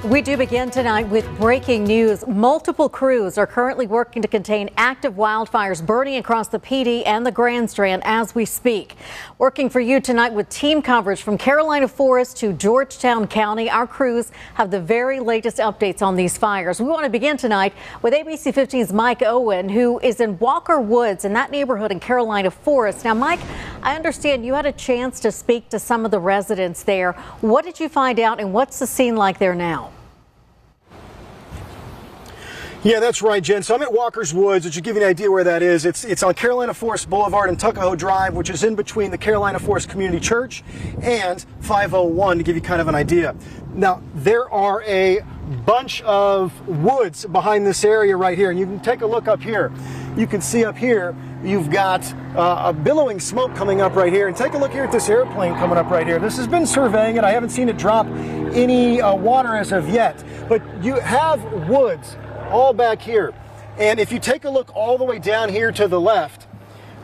We do begin tonight with breaking news. Multiple crews are currently working to contain active wildfires burning across the PD and the Grand Strand as we speak. Working for you tonight with team coverage from Carolina Forest to Georgetown County. Our crews have the very latest updates on these fires. We want to begin tonight with ABC 15's Mike Owen, who is in Walker Woods in that neighborhood in Carolina Forest. Now, Mike, I understand you had a chance to speak to some of the residents there. What did you find out and what's the scene like there now? Yeah, that's right, Jen. So I'm at Walker's Woods, which should give you an idea where that is. It's on Carolina Forest Boulevard and Tuckahoe Drive, which is in between the Carolina Forest Community Church and 501, to give you kind of an idea. Now, there are a bunch of woods behind this area right here, and you can take a look up here. You can see up here, you've got a billowing smoke coming up right here. And take a look here at this airplane coming up right here. This has been surveying it. I haven't seen it drop any water as of yet, but you have woods all back here. And if you take a look all the way down here to the left,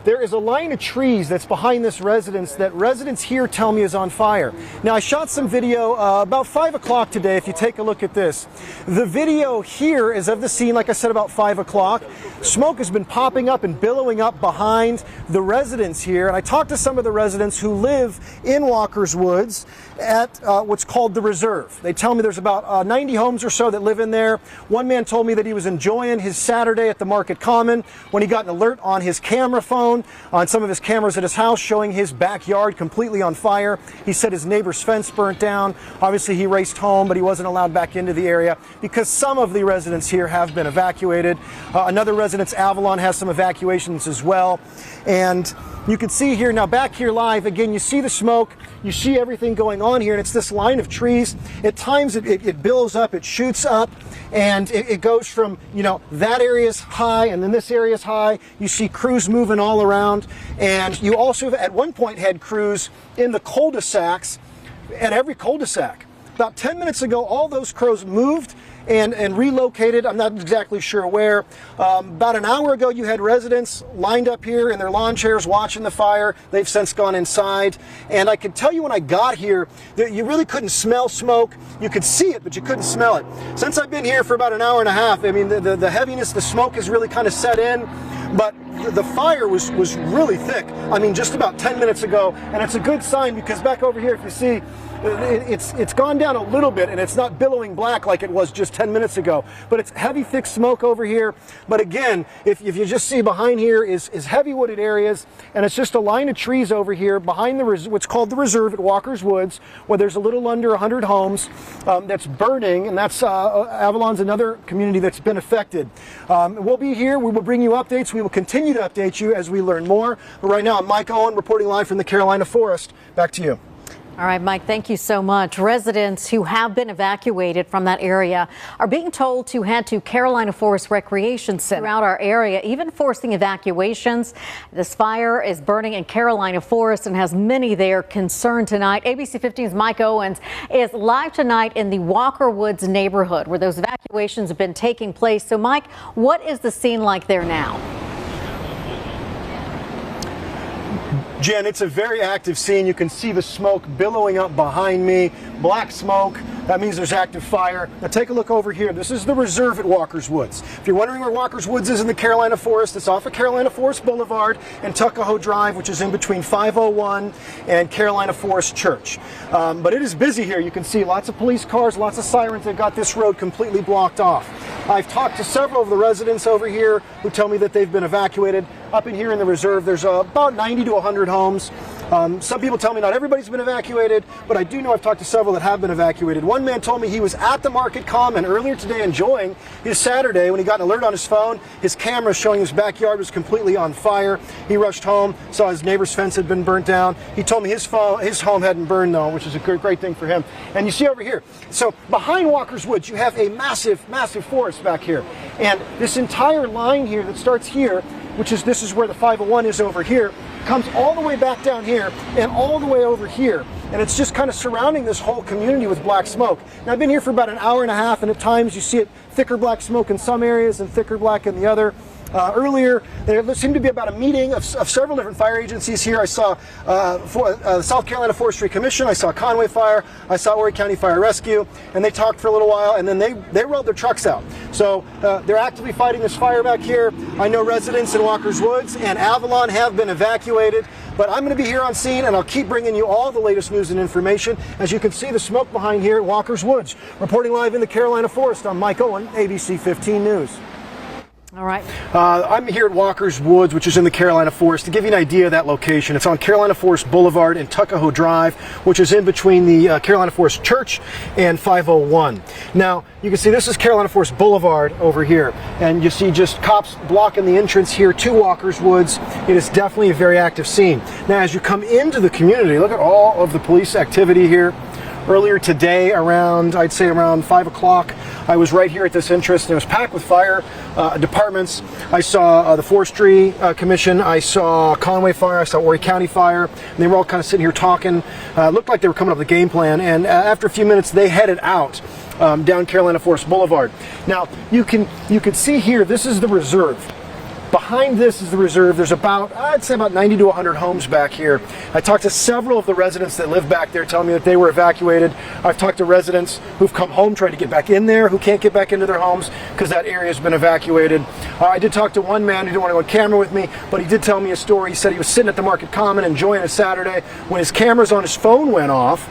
there is a line of trees that's behind this residence that residents here tell me is on fire. Now, I shot some video about 5 o'clock today. If you take a look at this, the video here is of the scene, like I said, about 5 o'clock. Smoke has been popping up and billowing up behind the residents here. And I talked to some of the residents who live in Walker's Woods at what's called the Reserve. They tell me there's about 90 homes or so that live in there. One man told me that he was enjoying his Saturday at the Market Common when he got an alert on his camera phone, on some of his cameras at his house, showing his backyard completely on fire. He said his neighbor's fence burnt down. Obviously, he raced home, but he wasn't allowed back into the area because some of the residents here have been evacuated. Another residence, Avalon, has some evacuations as well. And you can see here now, back here live, again, you see the smoke, you see everything going on here, and it's this line of trees. At times it billows up, it shoots up, and it goes from, you know, that area's high and then this area's high. You see crews moving all around, and you also at one point had crews in the cul-de-sacs at every cul-de-sac. About 10 minutes ago, all those crews moved and relocated. I'm not exactly sure where. About an hour ago, you had residents lined up here in their lawn chairs watching the fire. They've since gone inside. And I could tell you when I got here that you really couldn't smell smoke. You could see it, but you couldn't smell it. Since I've been here for about an hour and a half, I mean, the heaviness, the smoke has really kind of set in. But the fire was really thick. I mean, just about 10 minutes ago. And it's a good sign because back over here, if you see, it's gone down a little bit and it's not billowing black like it was just 10 minutes ago, but it's heavy, thick smoke over here. But again, if you just see behind here is heavy wooded areas, and it's just a line of trees over here behind what's called the Reserve at Walker's Woods, where there's a little under 100 homes that's burning, and that's Avalon's another community that's been affected. We'll be here. We will bring you updates. We will continue to update you as we learn more. But right now, I'm Mike Owen reporting live from the Carolina Forest. Back to you. All right, Mike, thank you so much. Residents who have been evacuated from that area are being told to head to Carolina Forest Recreation Center throughout our area, even forcing evacuations. This fire is burning in Carolina Forest and has many there concerned tonight. ABC 15's Mike Owens is live tonight in the Walker Woods neighborhood where those evacuations have been taking place. So, Mike, what is the scene like there now? Jen, it's a very active scene. You can see the smoke billowing up behind me. Black smoke. That means there's active fire. Now take a look over here. This is the Reserve at Walker's Woods. If you're wondering where Walker's Woods is in the Carolina Forest, it's off of Carolina Forest Boulevard and Tuckahoe Drive, which is in between 501 and Carolina Forest Church. But it is busy here. You can see lots of police cars, lots of sirens. They've got this road completely blocked off. I've talked to several of the residents over here who tell me that they've been evacuated. Up in here in the Reserve, there's about 90 to 100 homes. Some people tell me not everybody's been evacuated, but I do know I've talked to several that have been evacuated. One man told me he was at the Market Common earlier today enjoying his Saturday when he got an alert on his phone. His camera showing his backyard was completely on fire. He rushed home, saw his neighbor's fence had been burnt down. He told me his home hadn't burned though, which is a great thing for him. And you see over here, so behind Walker's Woods, you have a massive, massive forest back here. And this entire line here that starts here, this is where the 501 is over here, comes all the way back down here and all the way over here. And it's just kind of surrounding this whole community with black smoke. Now, I've been here for about an hour and a half, and at times you see it thicker black smoke in some areas and thicker black in the other. Earlier, there seemed to be about a meeting of several different fire agencies here. I saw the South Carolina Forestry Commission, I saw Conway Fire, I saw Horry County Fire Rescue, and they talked for a little while, and then they rolled their trucks out. So they're actively fighting this fire back here. I know residents in Walker's Woods and Avalon have been evacuated, but I'm going to be here on scene, and I'll keep bringing you all the latest news and information. As you can see, the smoke behind here at Walker's Woods. Reporting live in the Carolina Forest, I'm Mike Owen, ABC 15 News. All right. I'm here at Walker's Woods, which is in the Carolina Forest. To give you an idea of that location, it's on Carolina Forest Boulevard and Tuckahoe Drive, which is in between the Carolina Forest Church and 501. Now, you can see this is Carolina Forest Boulevard over here, and you see just cops blocking the entrance here to Walker's Woods. It is definitely a very active scene. Now, as you come into the community, look at all of the police activity here. Earlier today, I'd say around 5 o'clock, I was right here at this entrance, and it was packed with fire departments. I saw the Forestry Commission, I saw Conway Fire, I saw Horry County Fire, and they were all kind of sitting here talking. Looked like they were coming up with a game plan, and after a few minutes, they headed out down Carolina Forest Boulevard. Now, you can see here, this is the reserve. Behind this is the reserve. There's I'd say about 90 to 100 homes back here. I talked to several of the residents that live back there telling me that they were evacuated. I've talked to residents who've come home trying to get back in there, who can't get back into their homes because that area has been evacuated. I did talk to one man who didn't want to go on camera with me, but he did tell me a story. He said he was sitting at the Market Common enjoying a Saturday when his cameras on his phone went off.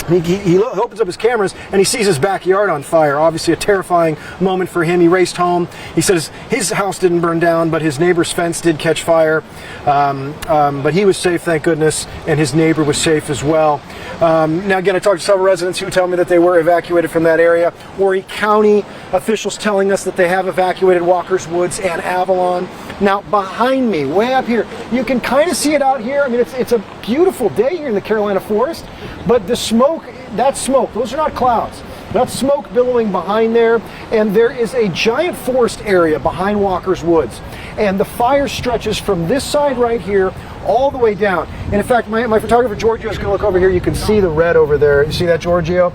He opens up his cameras and he sees his backyard on fire. Obviously a terrifying moment for him. He raced home. He says his house didn't burn down, but his neighbor's fence did catch fire. But he was safe, thank goodness, and his neighbor was safe as well. Now again, I talked to several residents who tell me that they were evacuated from that area. Horry County officials telling us that they have evacuated Walker's Woods and Avalon. Now behind me, way up here, you can kind of see it out here. I mean, it's a beautiful day here in the Carolina Forest, but the smoke, that's smoke. Those are not clouds. That's smoke billowing behind there, and there is a giant forest area behind Walker's Woods, and the fire stretches from this side right here all the way down. And in fact, my photographer Giorgio is going to look over here. You can see the red over there. You see that, Giorgio?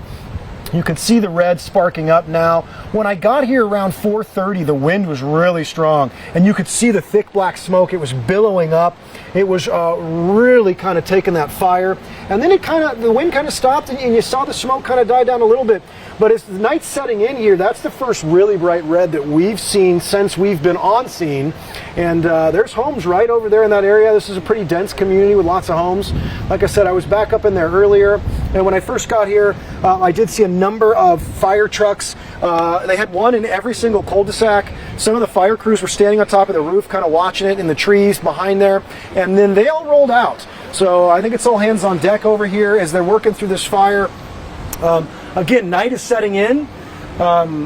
You can see the red sparking up now. When I got here around 4:30, the wind was really strong, and you could see the thick black smoke. It was billowing up. It was really kind of taking that fire. And then the wind kind of stopped, and you saw the smoke kind of die down a little bit. But as the night's setting in here, that's the first really bright red that we've seen since we've been on scene. And there's homes right over there in that area. This is a pretty dense community with lots of homes. Like I said, I was back up in there earlier, and when I first got here, I did see a number of fire trucks. They had one in every single cul-de-sac. Some of the fire crews were standing on top of the roof, kind of watching it in the trees behind there, and then they all rolled out. So I think it's all hands on deck over here as they're working through this fire. Again, night is setting in.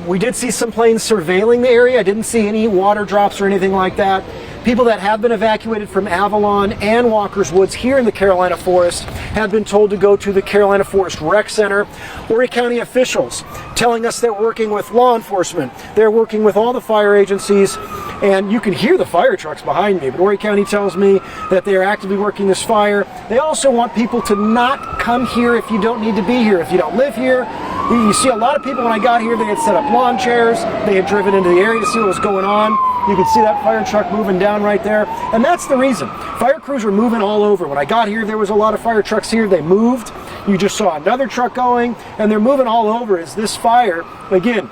We did see some planes surveilling the area. I didn't see any water drops or anything like that. People that have been evacuated from Avalon and Walker's Woods here in the Carolina Forest have been told to go to the Carolina Forest Rec Center. Horry County officials telling us they're working with law enforcement. They're working with all the fire agencies, and you can hear the fire trucks behind me, but Horry County tells me that they are actively working this fire. They also want people to not come here if you don't need to be here. If you don't live here, you see a lot of people when I got here, they had set up lawn chairs, they had driven into the area to see what was going on. You can see that fire truck moving down right there, and that's the reason. Fire crews were moving all over. When I got here, there was a lot of fire trucks here. They moved. You just saw another truck going, and they're moving all over as this fire, again,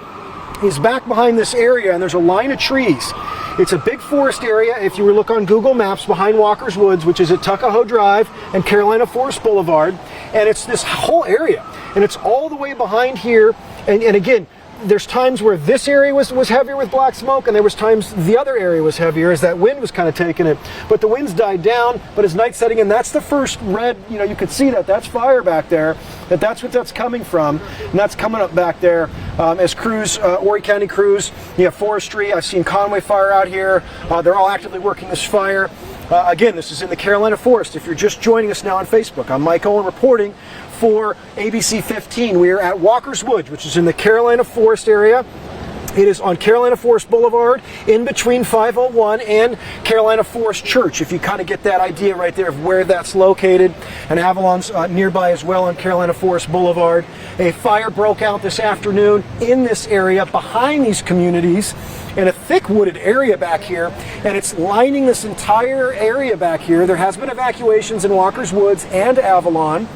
is back behind this area, and there's a line of trees. It's a big forest area. If you were to look on Google Maps, behind Walker's Woods, which is at Tuckahoe Drive and Carolina Forest Boulevard, and it's this whole area, and it's all the way behind here, and again, there's times where this area was heavier with black smoke, and there was times the other area was heavier as that wind was kind of taking it. But the wind's died down, but as night's setting in, that's the first red, you could see that's fire back there, that's what that's coming from, and that's coming up back there as crews, Horry County crews, you have forestry. I've seen Conway Fire out here. They're all actively working this fire. Again, this is in the Carolina Forest. If you're just joining us now on Facebook, I'm Mike Owen reporting for ABC 15. We are at Walker's Woods, which is in the Carolina Forest area. It is on Carolina Forest Boulevard, in between 501 and Carolina Forest Church, if you kind of get that idea right there of where that's located. And Avalon's nearby as well on Carolina Forest Boulevard. A fire broke out this afternoon in this area behind these communities, in a thick wooded area back here, and it's lining this entire area back here. There has been evacuations in Walker's Woods and Avalon.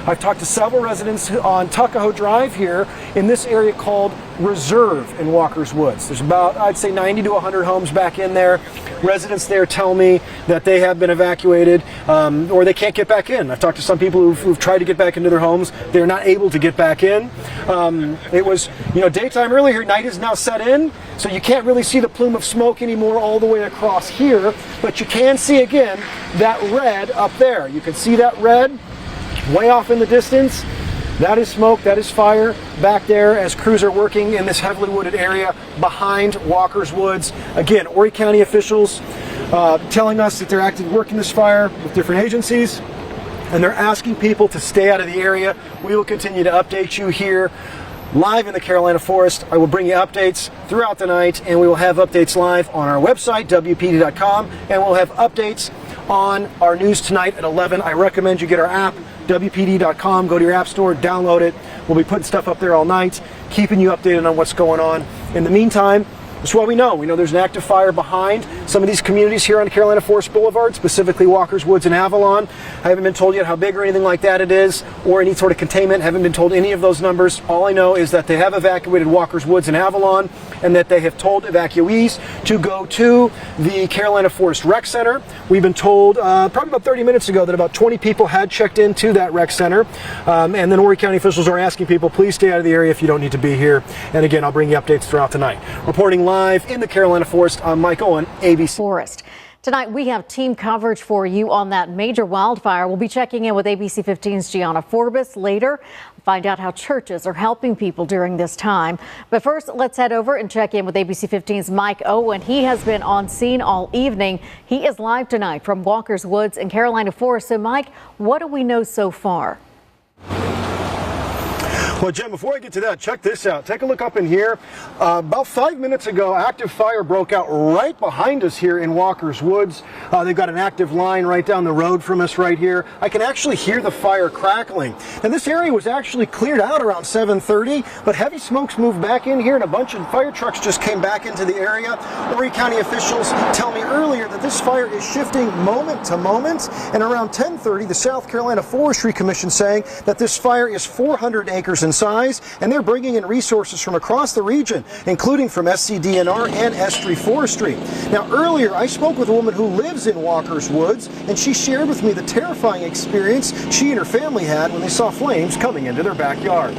I've talked to several residents on Tuckahoe Drive here in this area called Reserve in Walker's Woods. There's about, I'd say, 90 to 100 homes back in there. Residents there tell me that they have been evacuated or they can't get back in. I've talked to some people who've tried to get back into their homes. They're not able to get back in. It was, daytime earlier. Night is now set in, so you can't really see the plume of smoke anymore all the way across here, but you can see again that red up there. You can see that red way off in the distance. That is smoke, that is fire back there as crews are working in this heavily wooded area behind Walker's Woods. Again, Horry County officials telling us that they're actively working this fire with different agencies, and they're asking people to stay out of the area. We will continue to update you here live in the Carolina Forest. I will bring you updates throughout the night, and we will have updates live on our website, WPD.com, and we'll have updates on our news tonight at 11. I recommend you get our app, WPD.com. Go to your app store, download it. We'll be putting stuff up there all night, keeping you updated on what's going on. In the meantime, that's what we know. We know there's an active fire behind some of these communities here on Carolina Forest Boulevard, specifically Walker's Woods and Avalon. I haven't been told yet how big or anything like that it is, or any sort of containment. Haven't been told any of those numbers. All I know is that they have evacuated Walker's Woods and Avalon, and that they have told evacuees to go to the Carolina Forest Rec Center. We've been told probably about 30 minutes ago that about 20 people had checked into that rec center, and then Horry County officials are asking people, please stay out of the area if you don't need to be here. And again, I'll bring you updates throughout the night. Reporting live in the Carolina Forest, I'm Mike Owen, ABC. Forest. Tonight, we have team coverage for you on that major wildfire. We'll be checking in with ABC 15's Gianna Forbes later. Find out how churches are helping people during this time. But first, let's head over and check in with ABC 15's Mike Owen. He has been on scene all evening. He is live tonight from Walker's Woods and Carolina Forest. So, Mike, what do we know so far? Well, Jen, before I get to that, check this out. Take a look up in here. About 5 minutes ago, active fire broke out right behind us here in Walker's Woods. They've got an active line right down the road from us right here. I can actually hear the fire crackling. And this area was actually cleared out around 7:30, but heavy smokes moved back in here, and a bunch of fire trucks just came back into the area. Horry County officials tell me earlier that this fire is shifting moment to moment, and around 10:30, the South Carolina Forestry Commission saying that this fire is 400 acres in size, and they're bringing in resources from across the region, including from SCDNR and S3 Forestry. Now, earlier I spoke with a woman who lives in Walker's Woods, and she shared with me the terrifying experience she and her family had when they saw flames coming into their backyard.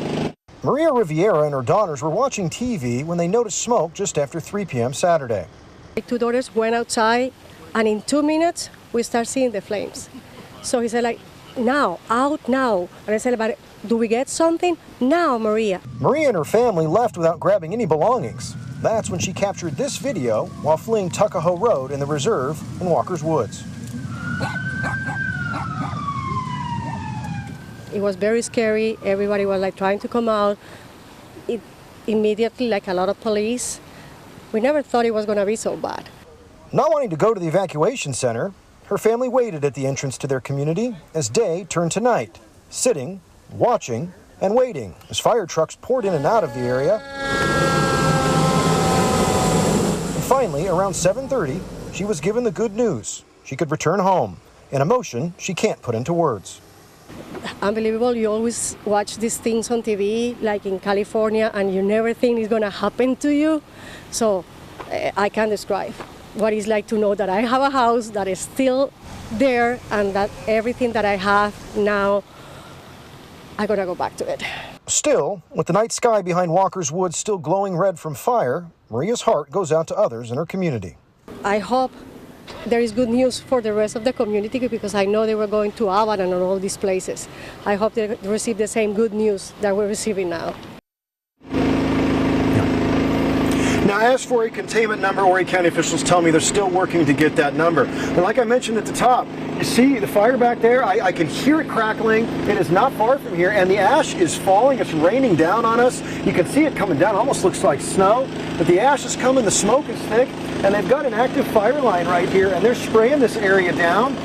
Maria Riviera and her daughters were watching TV when they noticed smoke just after 3 p.m. Saturday. My two daughters went outside, and in 2 minutes we start seeing the flames. So he said, like, now, out now. And I said, but do we get something? Now, Maria. Maria and her family left without grabbing any belongings. That's when she captured this video while fleeing Tuckahoe Road in the Reserve in Walker's Woods. It was very scary. Everybody was like trying to come out. It immediately, like a lot of police. We never thought it was going to be so bad. Not wanting to go to the evacuation center, her family waited at the entrance to their community as day turned to night, sitting, watching, and waiting as fire trucks poured in and out of the area. And finally, around 7:30, she was given the good news. She could return home, an emotion she can't put into words. Unbelievable. You always watch these things on TV, like in California, and you never think it's going to happen to you. So I can't describe what it's like to know that I have a house that is still there, and that everything that I have now, I gotta go back to it. Still, with the night sky behind Walker's Woods still glowing red from fire, Maria's heart goes out to others in her community. I hope there is good news for the rest of the community, because I know they were going to Avalon and all these places. I hope they receive the same good news that we're receiving now. Now, as for a containment number, Horry County officials tell me they're still working to get that number. But like I mentioned at the top, you see the fire back there? I can hear it crackling. It is not far from here, and the ash is falling. It's raining down on us. You can see it coming down. It almost looks like snow. But the ash is coming. The smoke is thick, and they've got an active fire line right here, and they're spraying this area down.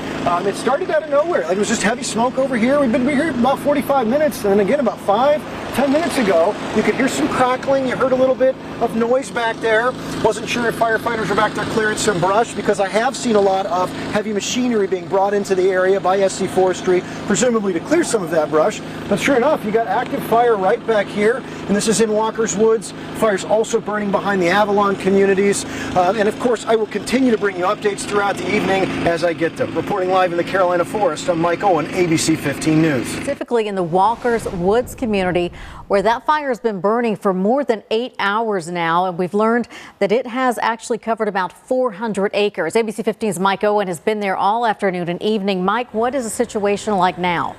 It started out of nowhere. Like, it was just heavy smoke over here. We've been here about 45 minutes, and then again about 5-10 minutes ago, you could hear some crackling. You heard a little bit of noise back there. Wasn't sure if firefighters were back there clearing some brush, because I have seen a lot of heavy machinery being brought into the area by SC Forestry, presumably to clear some of that brush. But sure enough, you got active fire right back here, and this is in Walker's Woods. Fire's also burning behind the Avalon communities. And of course, I will continue to bring you updates throughout the evening as I get them. Reporting live in the Carolina Forest, I'm Mike Owen, ABC 15 News. Specifically in the Walker's Woods community, where that fire has been burning for more than 8 hours now, and we've learned that it has actually covered about 400 acres. ABC 15's Mike Owen has been there all afternoon and evening. Mike, what is the situation like now?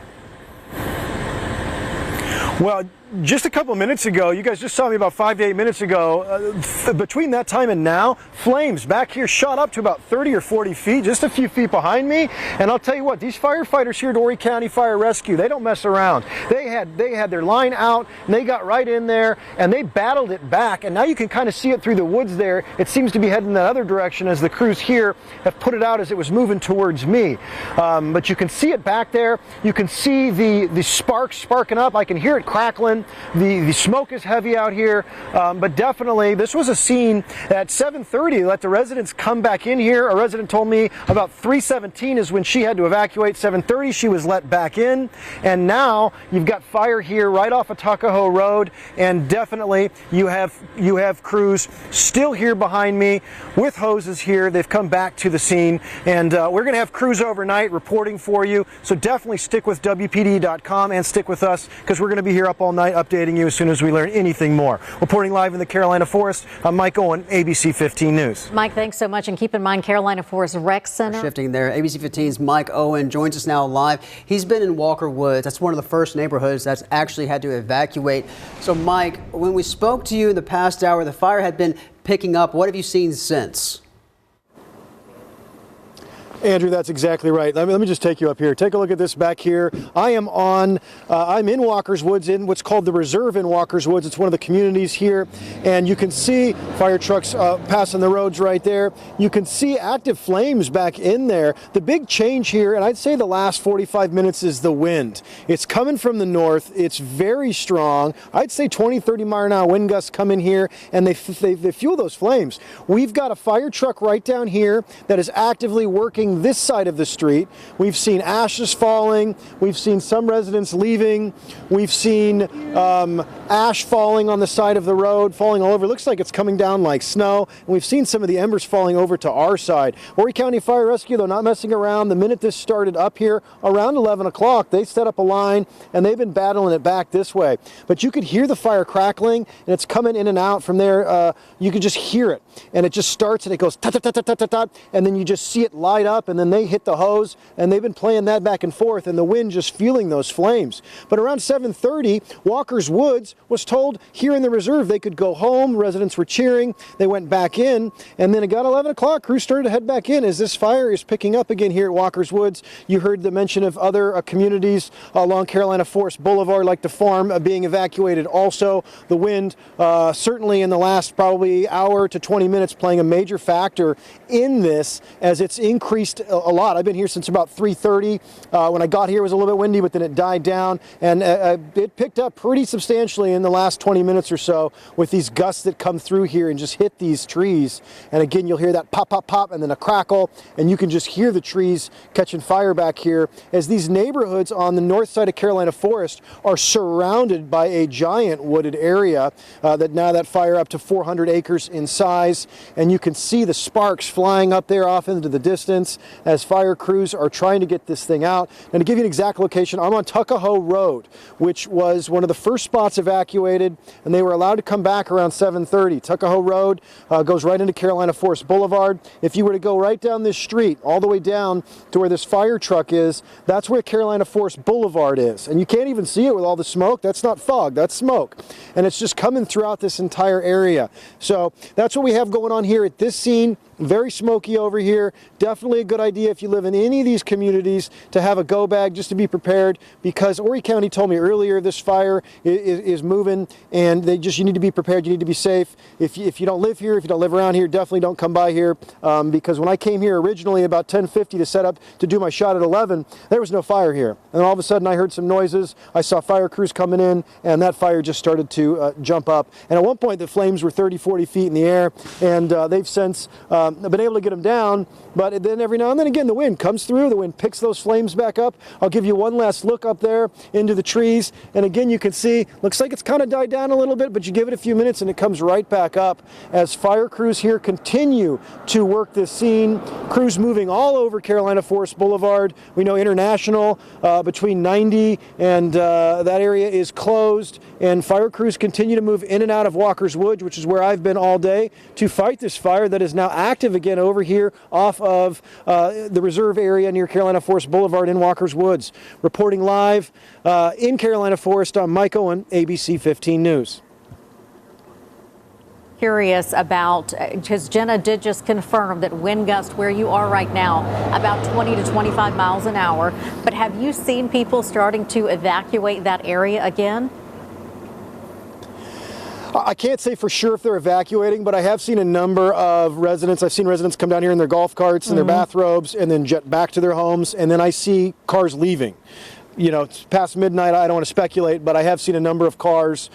Well, just a couple minutes ago, you guys just saw me about 5 to 8 minutes ago, between that time and now, flames back here shot up to about 30 or 40 feet, just a few feet behind me. And I'll tell you what, these firefighters here at Horry County Fire Rescue, they don't mess around. They had their line out, and they got right in there, and they battled it back. And now you can kind of see it through the woods there. It seems to be heading that other direction as the crews here have put it out as it was moving towards me. But you can see it back there. You can see the sparks sparking up. I can hear it crackling. The smoke is heavy out here, but definitely this was a scene at 7:30. Let the residents come back in here. A resident told me about 3:17 is when she had to evacuate. 7:30 she was let back in, and now you've got fire here right off of Tuckahoe Road, and definitely you have crews still here behind me with hoses here. They've come back to the scene, and we're going to have crews overnight reporting for you. So definitely stick with WPD.com and stick with us, because we're going to be here up all night updating you as soon as we learn anything more. Reporting live in the Carolina Forest, I'm Mike Owen, ABC 15 News. Mike, thanks so much, and keep in mind Carolina Forest Rec Center. Shifting there, ABC 15's Mike Owen joins us now live. He's been in Walker Woods. That's one of the first neighborhoods that's actually had to evacuate. So Mike, when we spoke to you in the past hour, the fire had been picking up. What have you seen since? Andrew, that's exactly right. Let me just take you up here. Take a look at this back here. I'm in Walker's Woods, in what's called the Reserve in Walker's Woods. It's one of the communities here, and you can see fire trucks passing the roads right there. You can see active flames back in there. The big change here, and I'd say the last 45 minutes, is the wind. It's coming from the north. It's very strong. I'd say 20-30 mile an hour wind gusts come in here, and they fuel those flames. We've got a fire truck right down here that is actively working this side of the street. We've seen ashes falling. We've seen some residents leaving. We've seen ash falling on the side of the road, falling all over. It looks like it's coming down like snow. And we've seen some of the embers falling over to our side. Horry County Fire Rescue, though, not messing around. The minute this started up here, around 11 o'clock, they set up a line, and they've been battling it back this way. But you could hear the fire crackling, and it's coming in and out from there. You could just hear it. And it just starts, and it goes ta-ta-ta-ta-ta-ta, and then you just see it light up, and then they hit the hose, and they've been playing that back and forth, and the wind just fueling those flames. But around 7:30, Walker's Woods was told here in the reserve they could go home. Residents were cheering. They went back in, and then it got 11 o'clock. Crews started to head back in as this fire is picking up again here at Walker's Woods. You heard the mention of other communities along Carolina Forest Boulevard, like the farm, being evacuated also. The wind, certainly in the last probably hour to 20 minutes, playing a major factor in this as it's increased a lot. I've been here since about 3:30. When I got here, it was a little bit windy, but then it died down, and it picked up pretty substantially in the last 20 minutes or so with these gusts that come through here and just hit these trees. And again, you'll hear that pop, pop, pop, and then a crackle, and you can just hear the trees catching fire back here as these neighborhoods on the north side of Carolina Forest are surrounded by a giant wooded area that fire up to 400 acres in size, and you can see the sparks flying up there off into the distance as fire crews are trying to get this thing out. And to give you an exact location, I'm on Tuckahoe Road, which was one of the first spots evacuated, and they were allowed to come back around 7:30. Tuckahoe Road goes right into Carolina Forest Boulevard. If you were to go right down this street, all the way down to where this fire truck is, that's where Carolina Forest Boulevard is. And you can't even see it with all the smoke. That's not fog, that's smoke. and it's just coming throughout this entire area. So that's what we have going on here at this scene. Very smoky over here. Definitely a good idea if you live in any of these communities to have a go bag just to be prepared, because Horry County told me earlier this fire is moving, and you need to be prepared. You need to be safe. If you don't live here, if you don't live around here, definitely don't come by here, because when I came here originally about 10:50 to set up to do my shot at 11, there was no fire here. And all of a sudden I heard some noises. I saw fire crews coming in, and that fire just started to jump up. And at one point the flames were 30, 40 feet in the air, and they've since been able to get them down. But then every now and then again the wind comes through, the wind picks those flames back up. I'll give you one last look up there into the trees, and again you can see, looks like it's kind of died down a little bit, but you give it a few minutes and it comes right back up as fire crews here continue to work this scene. Crews moving all over Carolina Forest Boulevard. We know International between 90 and that area is closed, and fire crews continue to move in and out of Walker's Woods, which is where I've been all day, to fight this fire that is now active again over here off of the reserve area near Carolina Forest Boulevard in Walker's Woods. Reporting live in Carolina Forest, I'm Mike Owen, ABC 15 News. Curious about, because Jenna did just confirm that wind gust where you are right now about 20 to 25 miles an hour, but have you seen people starting to evacuate that area again? I can't say for sure if they're evacuating, but I have seen a number of residents. I've seen residents come down here in their golf carts and their bathrobes and then jet back to their homes, and then I see cars leaving. You know, it's past midnight, I don't want to speculate, but I have seen a number of cars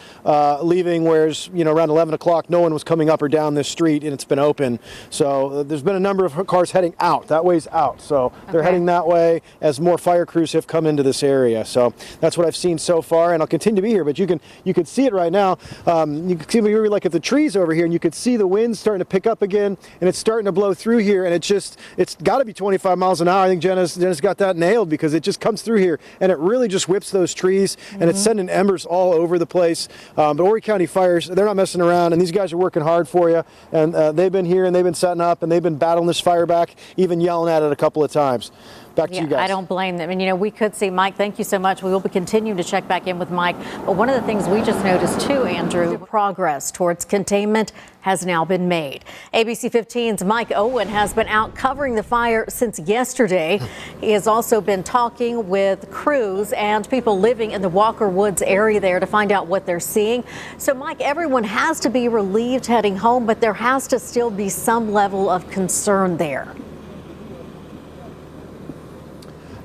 leaving, whereas, you know, around 11 o'clock, no one was coming up or down this street, and it's been open. So there's been a number of cars heading out. That way's out. So they're heading that way as more fire crews have come into this area. So that's what I've seen so far, and I'll continue to be here. But you can see it right now. You can see me like at the trees over here, and you can see the wind starting to pick up again, and it's starting to blow through here, and it's got to be 25 miles an hour. I think Jenna's got that nailed, because it just comes through here, and it really just whips those trees, and it's sending embers all over the place. But Horry County Fires, they're not messing around, and these guys are working hard for you, and they've been here and they've been setting up and they've been battling this fire back, even yelling at it a couple of times. Back to you guys. I don't blame them. And, you know, we could see Mike. Thank you so much. We will be continuing to check back in with Mike. But one of the things we just noticed, too, Andrew, progress towards containment has now been made. ABC 15's Mike Owen has been out covering the fire since yesterday. He has also been talking with crews and people living in the Walker Woods area there to find out what they're seeing. So, Mike, everyone has to be relieved heading home, but there has to still be some level of concern there.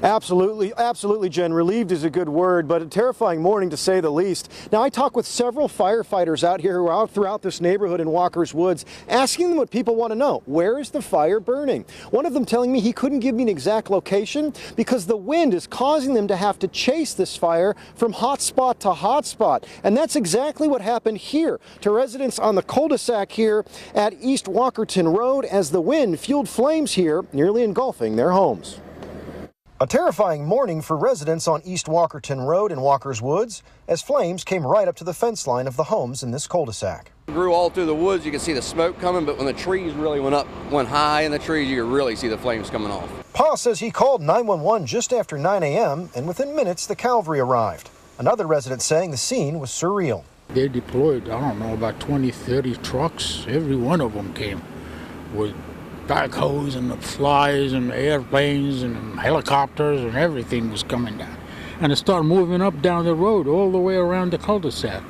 Absolutely, Jen. Relieved is a good word, but a terrifying morning to say the least. Now, I talked with several firefighters out here who are out throughout this neighborhood in Walker's Woods, asking them what people want to know. Where is the fire burning? One of them telling me he couldn't give me an exact location because the wind is causing them to have to chase this fire from hot spot to hot spot. And that's exactly what happened here to residents on the cul-de-sac here at East Walkerton Road as the wind fueled flames here, nearly engulfing their homes. A terrifying morning for residents on East Walkerton Road in Walker's Woods as flames came right up to the fence line of the homes in this cul-de-sac. It grew all through the woods. You could see the smoke coming, but when the trees really went high in the trees, you could really see the flames coming off. Pa says he called 911 just after 9 a.m. and within minutes the cavalry arrived. Another resident saying the scene was surreal. They deployed, I don't know, about 20, 30 trucks. Every one of them came with backhoes and the flies and the airplanes and helicopters, and everything was coming down. And it started moving up down the road all the way around the cul-de-sac.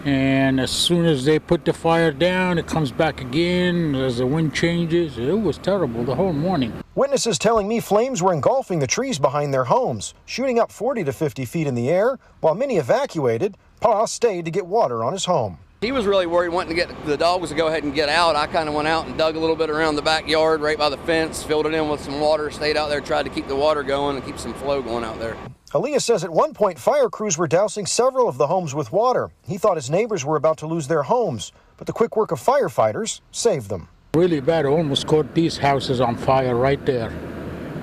And as soon as they put the fire down, it comes back again as the wind changes. It was terrible the whole morning. Witnesses telling me flames were engulfing the trees behind their homes, shooting up 40 to 50 feet in the air. While many evacuated, Pa stayed to get water on his home. He was really worried, wanting to get the dogs to go ahead and get out. I kind of went out and dug a little bit around the backyard right by the fence, filled it in with some water, stayed out there, tried to keep the water going and keep some flow going out there. Aaliyah says at one point fire crews were dousing several of the homes with water. He thought his neighbors were about to lose their homes, but the quick work of firefighters saved them. Really bad. Almost caught these houses on fire right there.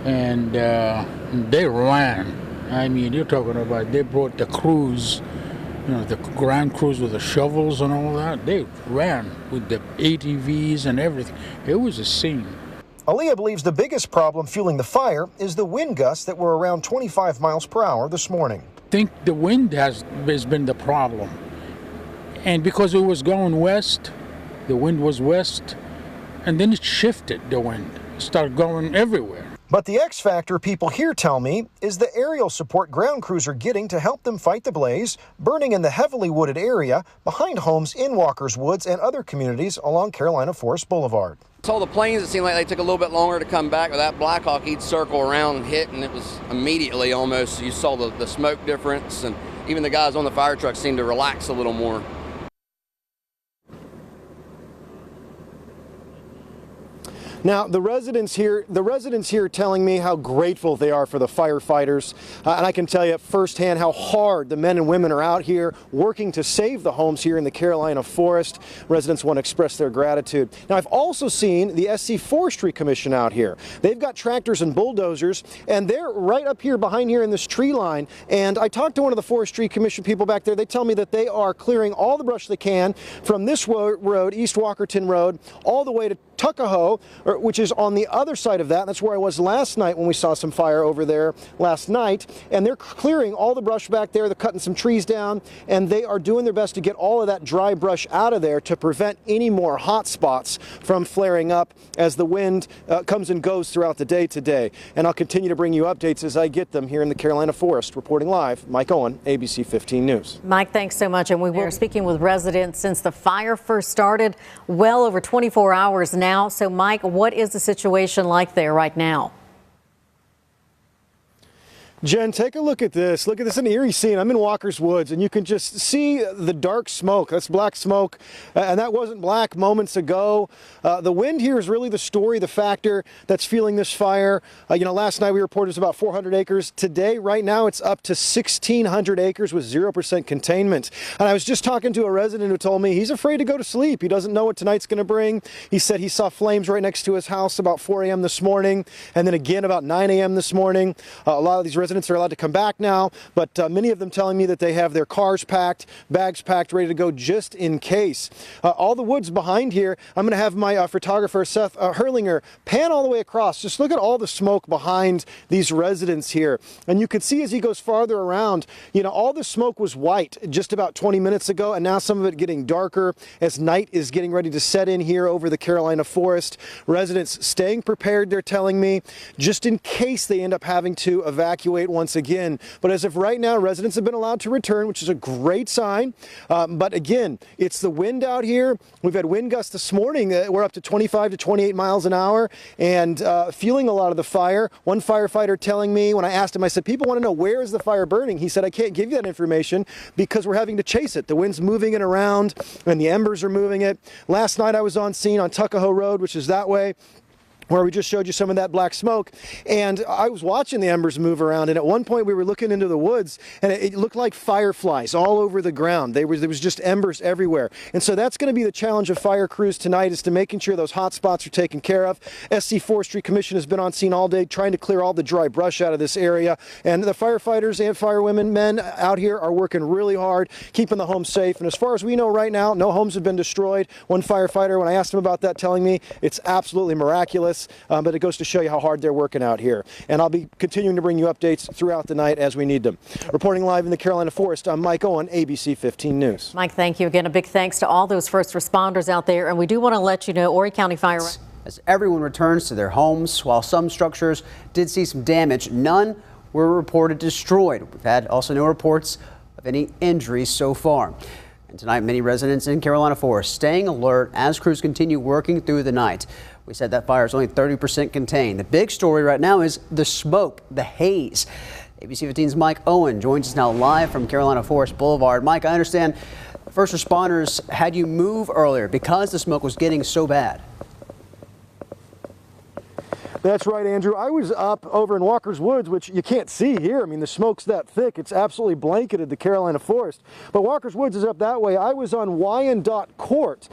And they ran. I mean, you're talking about, they brought the crews, you know, the ground crews with the shovels and all that. They ran with the ATVs and everything. It was a scene. Aaliyah believes the biggest problem fueling the fire is the wind gusts that were around 25 miles per hour this morning. I think the wind has been the problem. And because it was going west, the wind was west, and then it shifted, the wind started going everywhere. But the X factor people here tell me is the aerial support ground crews are getting to help them fight the blaze, burning in the heavily wooded area behind homes in Walker's Woods and other communities along Carolina Forest Boulevard. Saw the planes, it seemed like they took a little bit longer to come back. With that Black Hawk, he'd circle around and hit, and it was immediately almost, you saw the smoke difference, and even the guys on the fire truck seemed to relax a little more. Now, the residents here are telling me how grateful they are for the firefighters, and I can tell you firsthand how hard the men and women are out here working to save the homes here in the Carolina Forest. Residents want to express their gratitude. Now, I've also seen the SC Forestry Commission out here. They've got tractors and bulldozers, and they're right up here behind here in this tree line. And I talked to one of the Forestry Commission people back there. They tell me that they are clearing all the brush they can from this road, East Walkerton Road, all the way to Tuckahoe, which is on the other side of that. That's where I was last night when we saw some fire over there last night. And they're clearing all the brush back there. They're cutting some trees down, and they are doing their best to get all of that dry brush out of there to prevent any more hot spots from flaring up as the wind comes and goes throughout the day today. And I'll continue to bring you updates as I get them here in the Carolina Forest. Reporting live, Mike Owen, ABC 15 News. Mike, thanks so much. And we were speaking with residents since the fire first started, well over 24 hours now. So, Mike, what is the situation like there right now? Jen, take a look at this. Look at this, an eerie scene. I'm in Walker's Woods, and you can just see the dark smoke. That's black smoke, and that wasn't black moments ago. The wind here is really the story, the factor that's fueling this fire. Last night we reported it was about 400 acres. Today, right now, it's up to 1,600 acres with 0% containment. And I was just talking to a resident who told me he's afraid to go to sleep. He doesn't know what tonight's going to bring. He said he saw flames right next to his house about 4 a.m. this morning, and then again about 9 a.m. this morning. A lot of these residents are allowed to come back now, but many of them telling me that they have their cars packed, bags packed, ready to go just in case. All the woods behind here, I'm going to have my photographer, Seth Hurlinger, pan all the way across. Just look at all the smoke behind these residents here. And you can see as he goes farther around, all the smoke was white just about 20 minutes ago, and now some of it getting darker as night is getting ready to set in here over the Carolina Forest. Residents staying prepared, they're telling me, just in case they end up having to evacuate once again. But as of right now, residents have been allowed to return, which is a great sign. But again, it's the wind out here. We've had wind gusts this morning. We're up to 25 to 28 miles an hour and feeling a lot of the fire. One firefighter telling me, when I asked him, I said, people want to know, where is the fire burning? He said, I can't give you that information because we're having to chase it. The wind's moving it around and the embers are moving it. Last night I was on scene on Tuckahoe Road, which is that way, where we just showed you some of that black smoke, and I was watching the embers move around, and at one point we were looking into the woods and it looked like fireflies all over the ground. There was just embers everywhere. And so that's going to be the challenge of fire crews tonight, is to making sure those hot spots are taken care of. SC Forestry Commission has been on scene all day trying to clear all the dry brush out of this area, and the firefighters and firewomen, men out here are working really hard, keeping the homes safe. And as far as we know right now, no homes have been destroyed. One firefighter, when I asked him about that, telling me it's absolutely miraculous. But it goes to show you how hard they're working out here. And I'll be continuing to bring you updates throughout the night as we need them. Reporting live in the Carolina Forest, I'm Mike Owen, ABC 15 News. Mike, thank you again. A big thanks to all those first responders out there. And we do want to let you know, Horry County Fire... As everyone returns to their homes, while some structures did see some damage, none were reported destroyed. We've had also no reports of any injuries so far. And tonight, many residents in Carolina Forest staying alert as crews continue working through the night. We said that fire is only 30% contained. The big story right now is the smoke, the haze. ABC 15's Mike Owen joins us now live from Carolina Forest Boulevard. Mike, I understand first responders had you move earlier because the smoke was getting so bad. That's right, Andrew. I was up over in Walker's Woods, which you can't see here. I mean, the smoke's that thick. It's absolutely blanketed the Carolina Forest. But Walker's Woods is up that way. I was on Wyandotte Court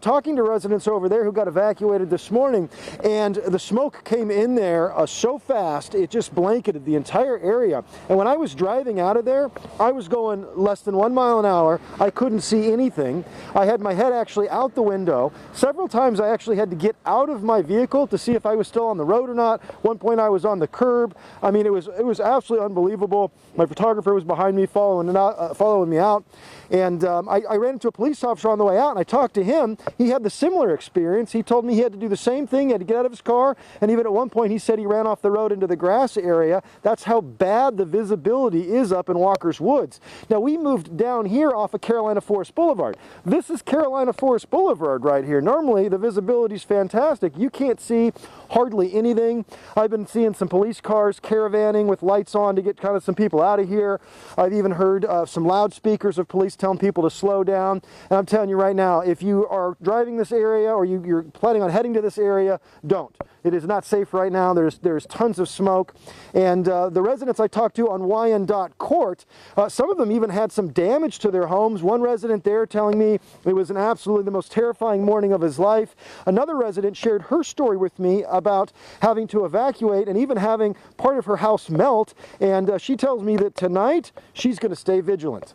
talking to residents over there who got evacuated this morning, and the smoke came in there so fast it just blanketed the entire area. And when I was driving out of there, I was going less than 1 mile an hour. I couldn't see anything. I had my head actually out the window. Several times I actually had to get out of my vehicle to see if I was still on the the road or not. One point I was on the curb. I mean, it was absolutely unbelievable. My photographer was behind me following me out. And I ran into a police officer on the way out, and I talked to him. He had the similar experience. He told me he had to do the same thing. He had to get out of his car, and even at one point he said he ran off the road into the grass area. That's how bad the visibility is up in Walker's Woods. Now, we moved down here off of Carolina Forest Boulevard. This is Carolina Forest Boulevard right here. Normally, the visibility is fantastic. You can't see hardly anything. I've been seeing some police cars caravanning with lights on to get kind of some people out of here. I've even heard some loudspeakers of police telling people to slow down. And I'm telling you right now, if you are driving this area or you're planning on heading to this area, don't. It is not safe right now. There's tons of smoke. And the residents I talked to on Wyandotte Court, some of them even had some damage to their homes. One resident there telling me it was absolutely the most terrifying morning of his life. Another resident shared her story with me about having to evacuate and even having part of her house melt. And she tells me that tonight she's going to stay vigilant.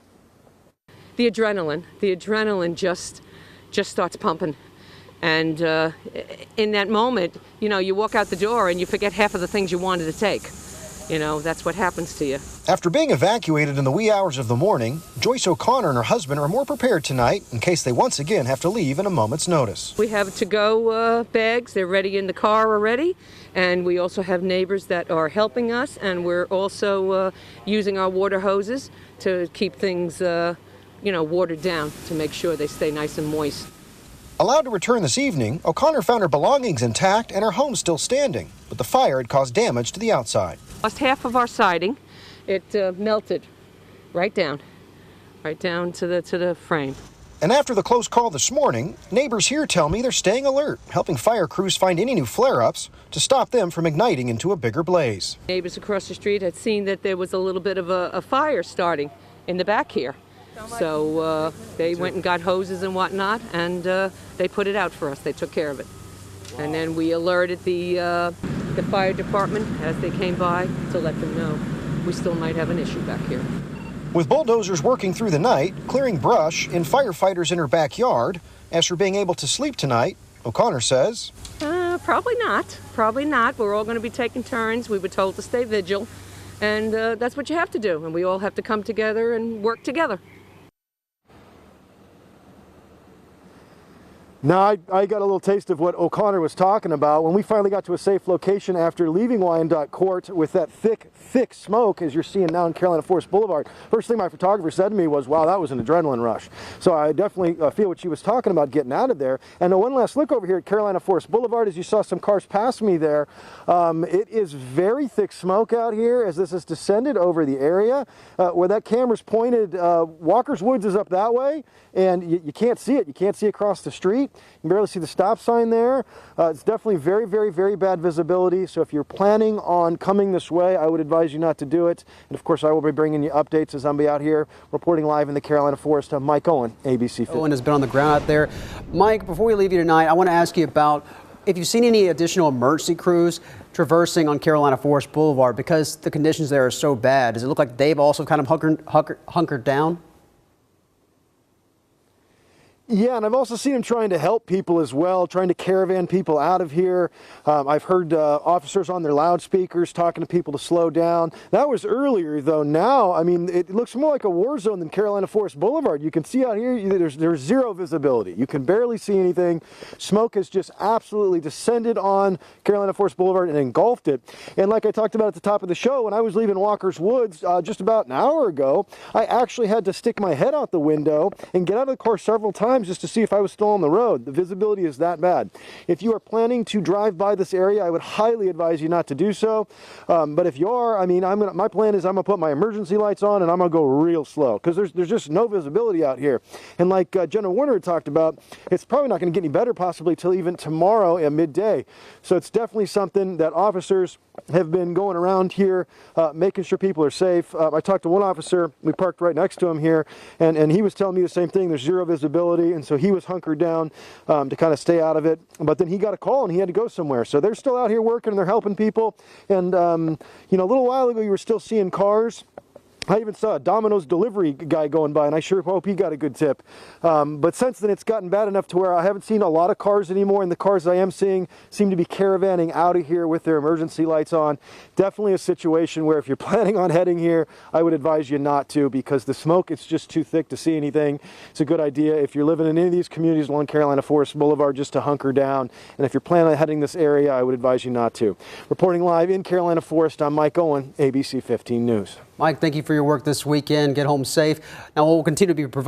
The adrenaline just starts pumping. And in that moment, you know, you walk out the door and you forget half of the things you wanted to take. You know, that's what happens to you. After being evacuated in the wee hours of the morning, Joyce O'Connor and her husband are more prepared tonight in case they once again have to leave in a moment's notice. We have to-go bags. They're ready in the car already. And we also have neighbors that are helping us. And we're also using our water hoses to keep things, watered down to make sure they stay nice and moist. Allowed to return this evening, O'Connor found her belongings intact and her home still standing, but the fire had caused damage to the outside. Lost half of our siding. It melted right down to the frame. And after the close call this morning, neighbors here tell me they're staying alert, helping fire crews find any new flare-ups to stop them from igniting into a bigger blaze. Neighbors across the street had seen that there was a little bit of a fire starting in the back here. So they went and got hoses and whatnot, and they put it out for us. They took care of it. And then we alerted the fire department as they came by to let them know we still might have an issue back here. With bulldozers working through the night, clearing brush, and firefighters in her backyard, as for being able to sleep tonight, O'Connor says, Probably not. Probably not. We're all going to be taking turns. We were told to stay vigilant, and that's what you have to do. And we all have to come together and work together. Now, I got a little taste of what O'Connor was talking about. When we finally got to a safe location after leaving Wyandotte Court with that thick smoke, as you're seeing now in Carolina Forest Boulevard, first thing my photographer said to me was, wow, that was an adrenaline rush. So I definitely feel what she was talking about getting out of there. And one last look over here at Carolina Forest Boulevard, as you saw some cars pass me there. It is very thick smoke out here as this has descended over the area. Where that camera's pointed, Walker's Woods is up that way, and you can't see it. You can't see across the street. You can barely see the stop sign there. It's definitely very, very, very bad visibility. So if you're planning on coming this way, I would advise you not to do it. And of course, I will be bringing you updates as I'm out here reporting live in the Carolina Forest. I'm Mike Owen, ABC 50. Owen has been on the ground out there. Mike, before we leave you tonight, I want to ask you about if you've seen any additional emergency crews traversing on Carolina Forest Boulevard because the conditions there are so bad. Does it look like they've also kind of hunkered down? Yeah, and I've also seen him trying to help people as well, trying to caravan people out of here. I've heard officers on their loudspeakers talking to people to slow down. That was earlier, though. Now, I mean, it looks more like a war zone than Carolina Forest Boulevard. You can see out here, there's zero visibility. You can barely see anything. Smoke has just absolutely descended on Carolina Forest Boulevard and engulfed it. And like I talked about at the top of the show, when I was leaving Walker's Woods just about an hour ago, I actually had to stick my head out the window and get out of the car several times just to see if I was still on the road. The visibility is that bad. If you are planning to drive by this area, I would highly advise you not to do so. But if you are, I mean, my plan is I'm going to put my emergency lights on and I'm going to go real slow because there's just no visibility out here. And like Jenna Warner had talked about, it's probably not going to get any better possibly till even tomorrow at midday. So it's definitely something that officers have been going around here making sure people are safe. I talked to one officer, we parked right next to him here, and he was telling me the same thing. There's zero visibility, and so he was hunkered down to kind of stay out of it. But then he got a call and he had to go somewhere. So they're still out here working and they're helping people. And a little while ago you were still seeing cars I even saw a Domino's delivery guy going by, and I sure hope he got a good tip. But since then, it's gotten bad enough to where I haven't seen a lot of cars anymore, and the cars I am seeing seem to be caravanning out of here with their emergency lights on. Definitely a situation where if you're planning on heading here, I would advise you not to, because the smoke, it's just too thick to see anything. It's a good idea if you're living in any of these communities along Carolina Forest Boulevard just to hunker down. And if you're planning on heading this area, I would advise you not to. Reporting live in Carolina Forest, I'm Mike Owen, ABC 15 News. Mike, thank you for your work this weekend. Get home safe. Now we'll continue to be providing